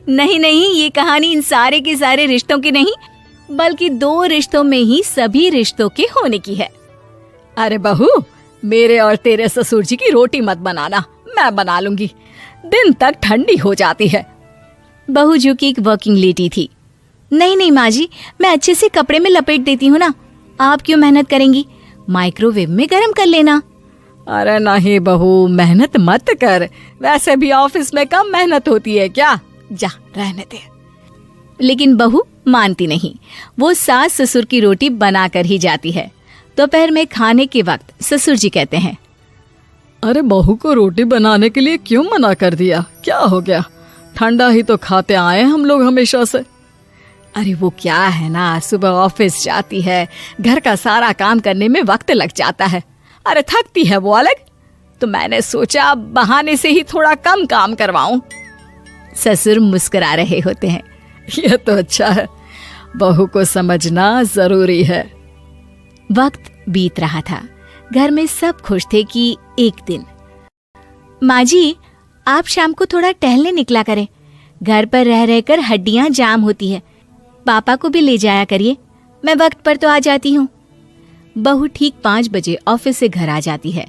नहीं नहीं, ये कहानी इन सारे के सारे रिश्तों की नहीं, बल्कि 2 रिश्तों में ही सभी रिश्तों के होने की है। अरे बहू, मेरे और तेरे ससुर जी की रोटी मत बनाना, मैं बना लूंगी, दिन तक ठंडी हो जाती है। बहू जो कि एक वर्किंग लेडी थी। नहीं नहीं माँ जी, मैं अच्छे से कपड़े में लपेट देती हूँ ना, आप क्यों मेहनत करेंगी, माइक्रोवेव में गर्म कर लेना। अरे नहीं बहू, मेहनत मत कर, वैसे भी ऑफिस में कम मेहनत होती है क्या, जा रहने दे। लेकिन बहू मानती नहीं, वो सास ससुर की रोटी बना कर ही जाती है। दोपहर में खाने के वक्त ससुर जी कहते हैं, अरे बहू को रोटी बनाने के लिए क्यों मना कर दिया, क्या हो गया, ठंडा ही तो खाते आए हम लोग हमेशा से। अरे वो क्या है ना, सुबह ऑफिस जाती है, घर का सारा काम करने में वक्त लग जाता है, अरे थकती है वो अलग, तो मैंने सोचा बहाने से ही थोड़ा कम काम करवाऊं। ससुर मुस्कुरा रहे होते हैं। यह तो अच्छा है, बहू को समझना जरूरी है। वक्त बीत रहा था, घर में सब खुश थे कि एक दिन, माँ जी आप शाम को थोड़ा टहलने निकला करें, घर पर रह रहकर हड्डियां जाम होती है, पापा को भी ले जाया करिए, मैं वक्त पर तो आ जाती हूँ। बहू ठीक 5 बजे ऑफिस से घर आ जाती है,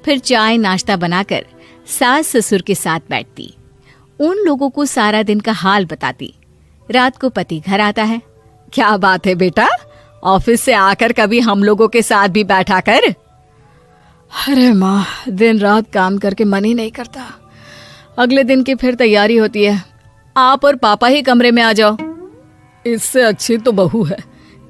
फिर चाय नाश्ता बनाकर सास ससुर के साथ बैठती, उन लोगों को सारा दिन का हाल बताती। रात को पति घर आता है। क्या बात है बेटा, ऑफिस से आकर कभी हम लोगों के साथ भी बैठा कर। अरे माँ, दिन रात काम करके मन ही नहीं करता, अगले दिन की फिर तैयारी होती है, आप और पापा ही कमरे में आ जाओ। इससे अच्छी तो बहू है,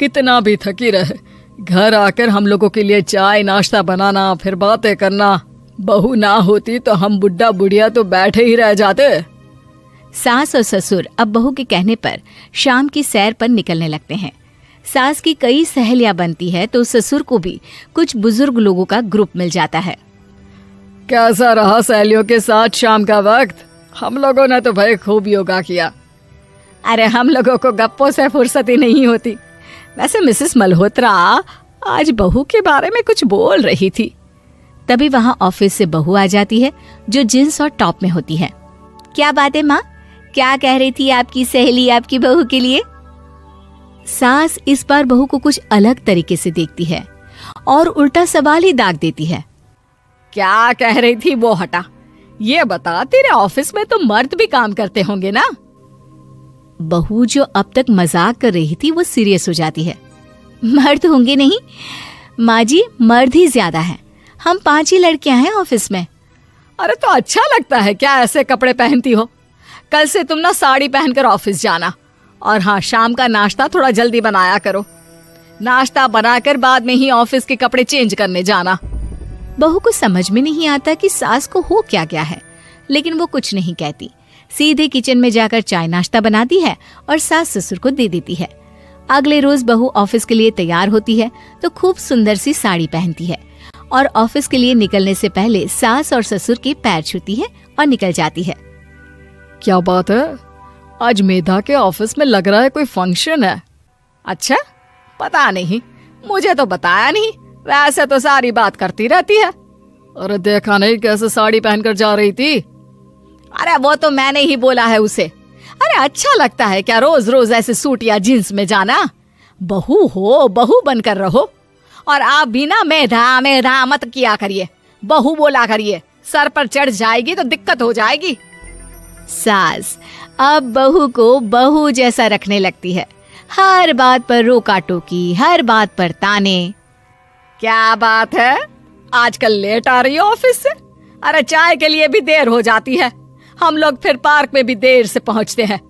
कितना भी थकी रहे, घर आकर हम लोगों के लिए चाय नाश्ता बनाना, फिर बातें करना। बहू ना होती तो हम बुढ़ा बुढ़िया तो बैठे ही रह जाते। सास और ससुर अब बहू के कहने पर शाम की सैर पर निकलने लगते हैं। सास की कई सहेलियां बनती है तो ससुर को भी कुछ बुजुर्ग लोगों का ग्रुप मिल जाता है। कैसा रहा सहेलियों के साथ शाम का वक्त? हम लोगों ने तो भाई खूब योगा किया। अरे हम लोगों को गप्पों से फुर्सत ही नहीं होती। वैसे मिसेस मल्होत्रा आज बहू के बारे में कुछ बोल रही थी। तभी वहां ऑफिस से बहू आ जाती है जो जींस और टॉप में होती है। क्या बात है माँ, क्या कह रही थी आपकी सहेली आपकी बहू के लिए? सास इस बार बहू को कुछ अलग तरीके से देखती है और उल्टा सवाल ही दाग देती है। क्या कह रही थी वो हटा, ये बता, तेरे ऑफिस में तो मर्द भी काम करते होंगे ना? बहू जो अब तक मजाक कर रही थी वो सीरियस हो जाती है। मर्द होंगे नहीं माँ जी, मर्द ही ज्यादा हैं, हम 5 ही लड़कियां हैं ऑफिस में। अरे तो अच्छा लगता है क्या ऐसे कपड़े पहनती हो? कल से तुम ना साड़ी पहनकर ऑफिस जाना, और हाँ, शाम का नाश्ता थोड़ा जल्दी बनाया करो, नाश्ता बनाकर बाद में ही ऑफिस के कपड़े चेंज करने जाना। बहू को समझ में नहीं आता कि सास को हो क्या गया है, लेकिन वो कुछ नहीं कहती, सीधे किचन में जाकर चाय नाश्ता बनाती है और सास ससुर को दे देती है। अगले रोज बहू ऑफिस के लिए तैयार होती है तो खूब सुंदर सी साड़ी पहनती है और ऑफिस के लिए निकलने से पहले सास और ससुर के पैर छूती है और निकल जाती है। क्या बात है, आज मेधा के ऑफिस में लग रहा है कोई फंक्शन है। अच्छा, पता नहीं, मुझे तो बताया नहीं, वैसे तो सारी बात करती रहती है। अरे देखा नहीं कैसे साड़ी पहनकर जा रही थी? अरे वो तो मैंने ही बोला है उसे। अरे अच्छा लगता है क्या रोज रोज ऐसे सूट या जींस में जाना? बहू हो, बहू बनकर रहो, और आप भी ना मेधा मेधा मत किया करिए, बहू बोला करिए, सर पर चढ़ जाएगी तो दिक्कत हो जाएगी। सास अब बहू को बहू जैसा रखने लगती है, हर बात पर रोका टोकी, हर बात पर ताने। क्या बात है, आजकल लेट आ रही हो ऑफिस से? अरे चाय के लिए भी देर हो जाती है, हम लोग फिर पार्क में भी देर से पहुंचते हैं।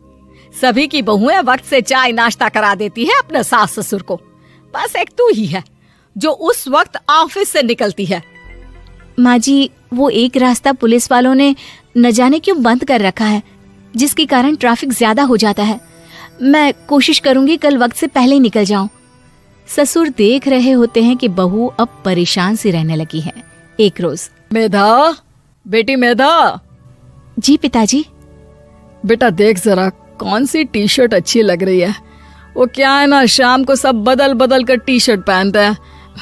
सभी की बहुएं वक्त से चाय नाश्ता करा देती है अपने सास ससुर को, बस एक तू ही है जो उस वक्त ऑफिस से निकलती है। माँ जी, वो एक रास्ता पुलिस वालों ने न जाने क्यों बंद कर रखा है, जिसके कारण ट्रैफिक ज्यादा हो जाता है। मैं कोशिश करूंगी कल वक्त से पहले ही निकल जाऊं। ससुर देख रहे होते हैं कि बहू अब परेशान सी रहने लगी है। एक रोज, मेधा, बेटी मेधा। जी पिताजी। बेटा देख जरा कौन सी टी शर्ट अच्छी लग रही है। वो क्या है ना, शाम को सब बदल बदल कर टी शर्ट पहनते हैं,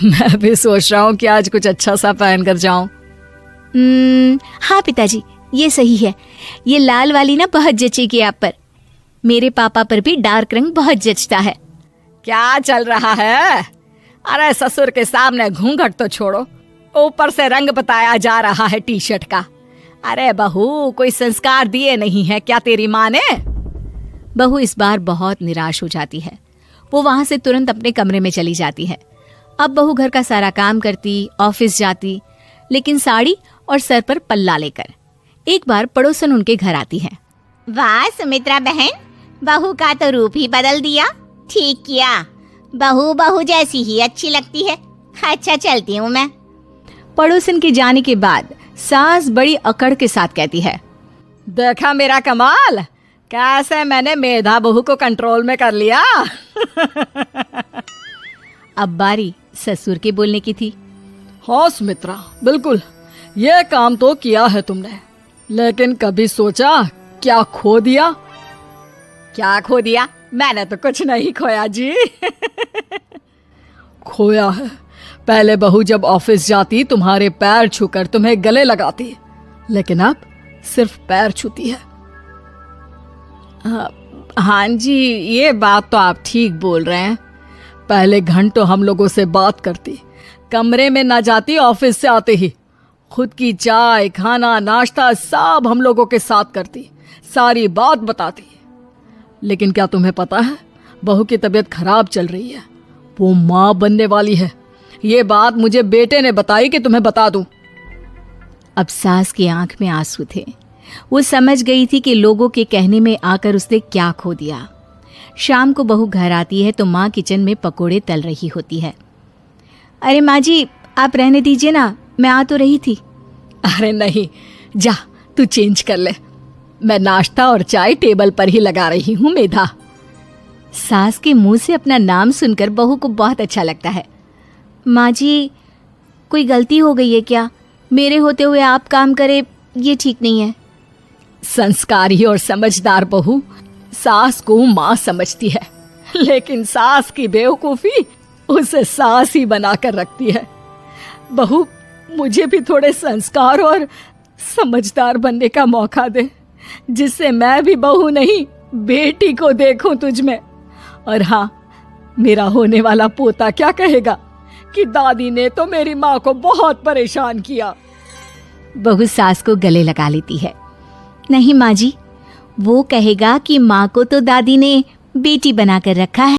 मैं भी सोच रहा हूँ कि आज कुछ अच्छा सा पहन कर जाऊं। हाँ पिताजी, ये सही है, ये लाल वाली ना बहुत जचेगी आप पर। मेरे पापा पर भी डार्क रंग बहुत जचता है। क्या चल रहा है? अरे ससुर के सामने घूंघट तो छोड़ो, ऊपर से रंग बताया जा रहा है टी शर्ट का। अरे बहू, कोई संस्कार दिए नहीं है क्या तेरी माँ ने? बहू इस बार बहुत निराश हो जाती है। वो वहां से तुरंत अपने कमरे में चली जाती है। अब बहू घर का सारा काम करती, ऑफिस जाती, लेकिन साड़ी और सर पर पल्ला लेकर। एक बार पड़ोसन उनके घर आती है। वाह सुमित्रा बहन, बहू का तो रूप ही बदल दिया। ठीक किया, बहू बहू जैसी ही अच्छी लगती है। अच्छा चलती हूँ मैं। पड़ोसन के जाने के बाद सास बड़ी अकड़ के साथ कहती है, देखा मेरा कमाल, कैसे मैंने मेधा बहू को कंट्रोल में कर लिया। अब बारी ससुर के बोलने की थी। हाँ सुमित्रा, बिल्कुल ये काम तो किया है तुमने, लेकिन कभी सोचा क्या खो दिया? क्या खो दिया? मैंने तो कुछ नहीं खोया जी। खोया है, पहले बहू जब ऑफिस जाती तुम्हारे पैर छूकर तुम्हें गले लगाती, लेकिन अब सिर्फ पैर छूती है। हाँ जी, ये बात तो आप ठीक बोल रहे हैं। पहले घंटों हम लोगों से बात करती, कमरे में ना जाती, ऑफिस से आते ही खुद की चाय, खाना, नाश्ता सब हम लोगों के साथ करती, सारी बात बताती। लेकिन क्या तुम्हें पता है, बहू की तबीयत खराब चल रही है, वो माँ बनने वाली है। ये बात मुझे बेटे ने बताई कि तुम्हें बता दूं। अब सास की आंख में आंसू थे। वो समझ गई थी कि लोगों के कहने में आकर उसने क्या खो दिया। शाम को बहू घर आती है तो माँ किचन में पकोड़े तल रही होती है। अरे माँ जी, आप रहने दीजिए ना, मैं आ तो रही थी। अरे नहीं, जा तू चेंज कर ले, मैं नाश्ता और चाय टेबल पर ही लगा रही हूँ मेधा। सास के मुंह से अपना नाम सुनकर बहू को बहुत अच्छा लगता है। माँ जी, कोई गलती हो गई है क्या? मेरे होते हुए आप काम करे, ये ठीक नहीं है। संस्कारी और समझदार बहू सास को माँ समझती है, लेकिन सास की बेवकूफी उसे सास ही बनाकर रखती है। बहू, मुझे भी थोड़े संस्कार और समझदार बनने का मौका दे, जिससे मैं भी बहू नहीं बेटी को देखूं तुझ में। और हाँ, मेरा होने वाला पोता क्या कहेगा कि दादी ने तो मेरी माँ को बहुत परेशान किया। बहू सास को गले लगा लेती है। नहीं माँ जी, वो कहेगा कि माँ को तो दादी ने बेटी बनाकर रखा है।